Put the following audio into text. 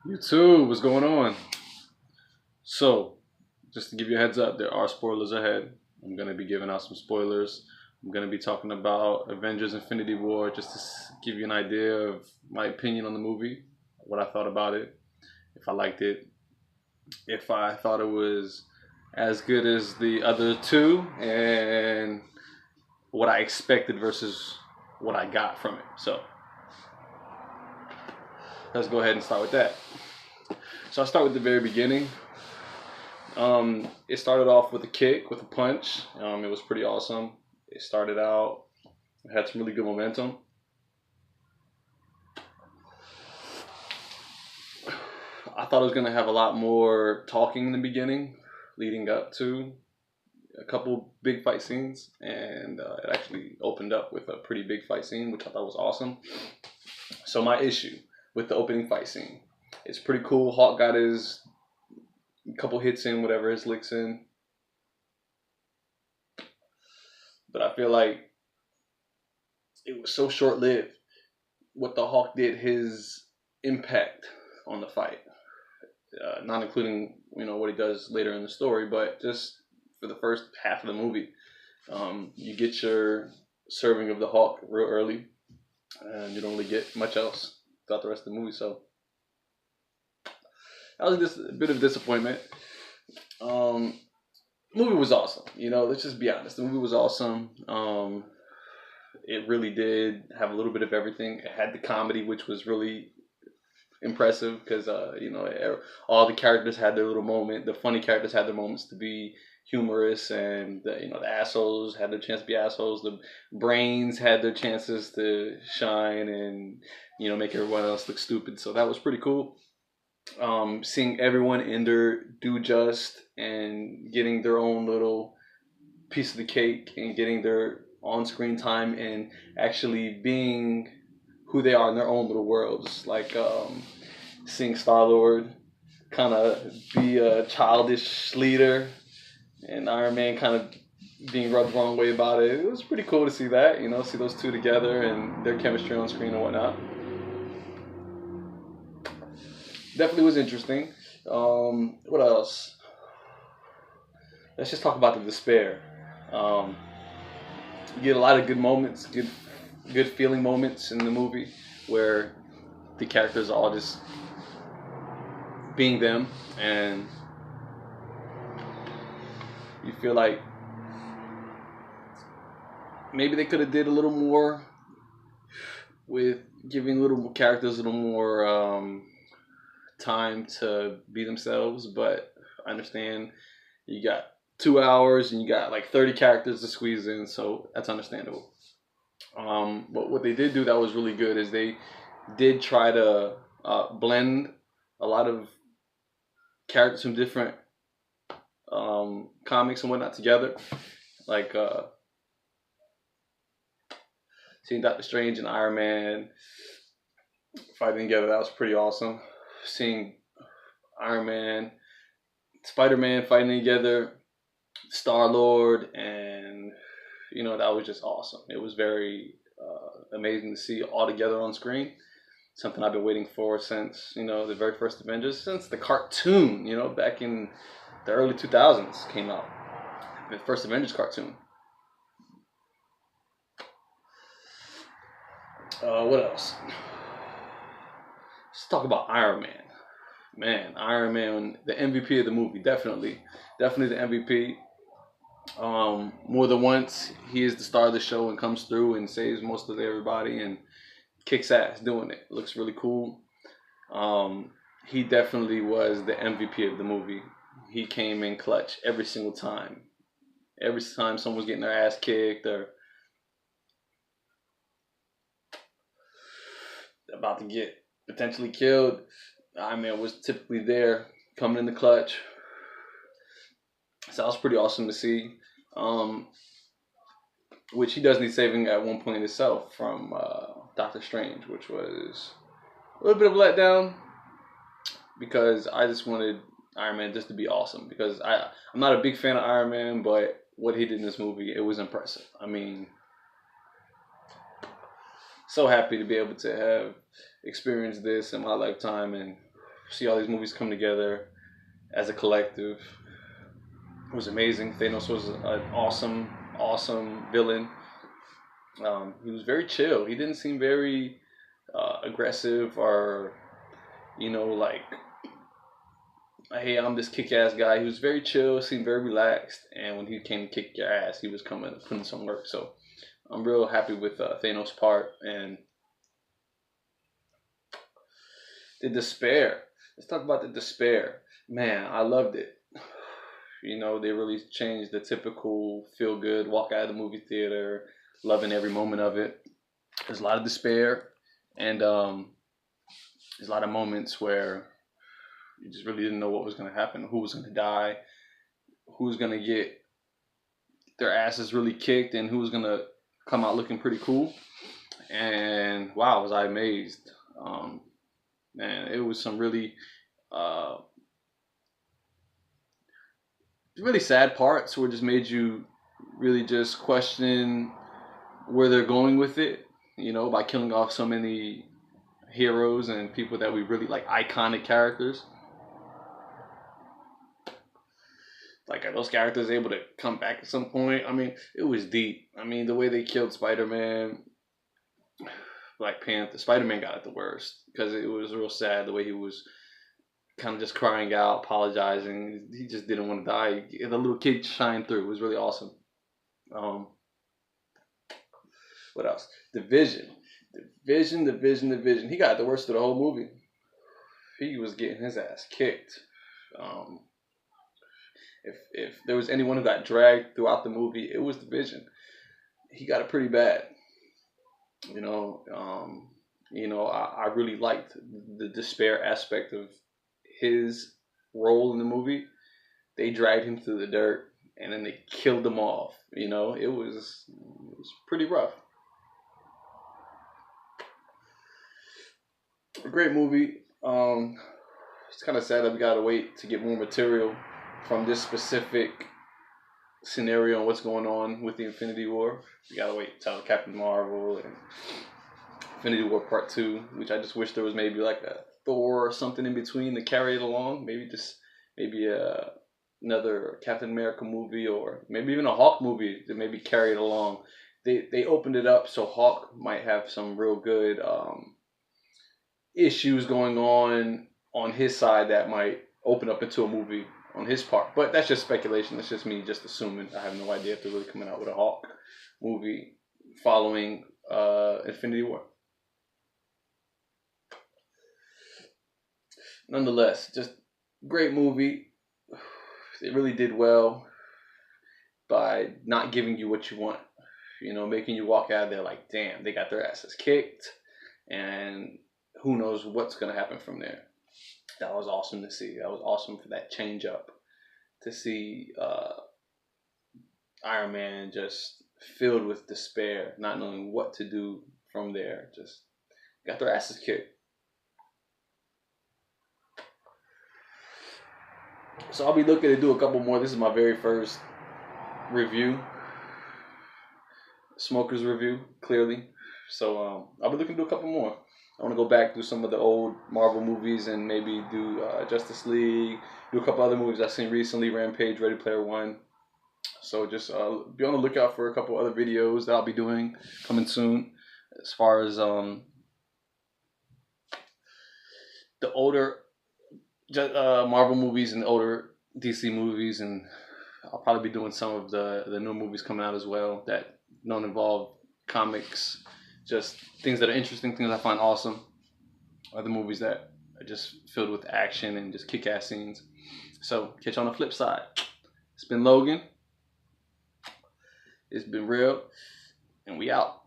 You too. What's going on? So, just to give you a heads up, there are spoilers ahead. I'm going to be giving out some spoilers. I'm going to be talking about Avengers Infinity War just to give you an idea of my opinion on the movie, what I thought about it, if I liked it, if I thought it was as good as the other two, and what I expected versus what I got from it. So, let's go ahead and start with that. So, I'll start with the very beginning. It started off with a kick, with a punch. It was pretty awesome. It started out, it had some really good momentum. I thought it was going to have a lot more talking in the beginning, leading up to a couple big fight scenes, and it actually opened up with a pretty big fight scene, which I thought was awesome. So my issue with the opening fight scene, it's pretty cool. Hawk got his couple hits in, whatever his licks in, but I feel like it was so short lived. What the Hawk did, his impact on the fight, not including what he does later in the story, but just for the first half of the movie, you get your serving of the Hawk real early, and you don't really get much else throughout the rest of the movie. So that was just a bit of disappointment. Movie was awesome. Let's just be honest. The movie was awesome. It really did have a little bit of everything. It had the comedy, which was really impressive because all the characters had their little moment. The funny characters had their moments to be humorous, and the assholes had their chance to be assholes. The brains had their chances to shine and make everyone else look stupid. So that was pretty cool. Seeing everyone in there do just and getting their own little piece of the cake and getting their on-screen time and actually being who they are in their own little worlds. Like seeing Star-Lord kind of be a childish leader and Iron Man kind of being rubbed the wrong way about it. It was pretty cool to see that, see those two together and their chemistry on screen and whatnot. Definitely was interesting. What else? Let's just talk about the despair. You get a lot of good moments, good feeling moments in the movie where the characters are all just being them, and you feel like maybe they could have did a little more with giving little characters a little more time to be themselves. But I understand you got 2 hours and you got like 30 characters to squeeze in, so that's understandable. But what they did do that was really good is they did try to blend a lot of characters from different comics and whatnot together. Like seeing Doctor Strange and Iron Man fighting together, that was pretty awesome. Seeing Iron Man, Spider-Man fighting together, Star-Lord, and that was just awesome. It was very amazing to see all together on screen. Something I've been waiting for since the very first Avengers, since the cartoon. Back in the early 2000s came out, the first Avengers cartoon. What else? Let's talk about Iron Man. Man, Iron Man, the MVP of the movie, definitely the MVP. More than once, he is the star of the show and comes through and saves most of everybody and kicks ass doing it. Looks really cool. He definitely was the MVP of the movie. He came in clutch every single time. Every time someone was getting their ass kicked or about to get potentially killed, Iron Man was typically there, coming in the clutch. So that was pretty awesome to see. Which he does need saving at one point itself from Doctor Strange, which was a little bit of a letdown because I just wanted Iron Man just to be awesome, because I'm not a big fan of Iron Man, but what he did in this movie, it was impressive. I mean, so happy to be able to have experienced this in my lifetime, and see all these movies come together as a collective. It was amazing. Thanos was an awesome villain. He was very chill. He didn't seem very aggressive or, like, hey, I'm this kick-ass guy. He was very chill, seemed very relaxed, and when he came to kick your ass, he was coming, putting some work. So I'm real happy with Thanos' part. And the despair. Let's talk about the despair. Man, I loved it. They really changed the typical feel good, walk out of the movie theater, loving every moment of it. There's a lot of despair, and there's a lot of moments where you just really didn't know what was going to happen, who was going to die, who's going to get their asses really kicked, and who's going to come out looking pretty cool. And wow, was I amazed. Man, it was some really really sad parts where it just made you really just question where they're going with it, by killing off so many heroes and people that we really like, iconic characters. Like, are those characters able to come back at some point? I mean, it was deep. I mean, the way they killed Spider-Man, Black Panther, Spider-Man got it the worst because it was real sad the way he was kind of just crying out, apologizing. He just didn't want to die. The little kid shined through. It was really awesome. What else? The Vision. He got the worst of the whole movie. He was getting his ass kicked. If there was anyone who got dragged throughout the movie, it was the Vision. He got it pretty bad. I really liked the despair aspect of his role in the movie. They dragged him through the dirt and then they killed him off. It was pretty rough. A great movie. It's kind of sad that we gotta wait to get more material from this specific scenario and what's going on with the Infinity War. We gotta wait till Captain Marvel and Infinity War Part 2, which I just wish there was maybe like a Thor or something in between to carry it along. Maybe another Captain America movie, or maybe even a Hawk movie to maybe carry it along. They opened it up so Hawk might have some real good issues going on his side that might open up into a movie on his part. But that's just speculation. That's just me just assuming. I have no idea if they're really coming out with a Hawk movie following Infinity War. Nonetheless, just great movie. It really did well by not giving you what you want. Making you walk out of there like, damn, they got their asses kicked, and who knows what's going to happen from there. That was awesome to see. That was awesome for that change up. To see Iron Man just filled with despair, not knowing what to do from there. Just got their asses kicked. So I'll be looking to do a couple more. This is my very first review. Smoker's review, clearly. So I'll be looking to do a couple more. I want to go back through some of the old Marvel movies and maybe do Justice League, do a couple other movies I've seen recently, Rampage, Ready Player One. So just be on the lookout for a couple other videos that I'll be doing coming soon. As far as the older Marvel movies and the older DC movies, and I'll probably be doing some of the new movies coming out as well that don't involve comics. Just things that are interesting, things I find awesome. Other movies that are just filled with action and just kick-ass scenes. So, catch you on the flip side. It's been Logan. It's been real. And we out.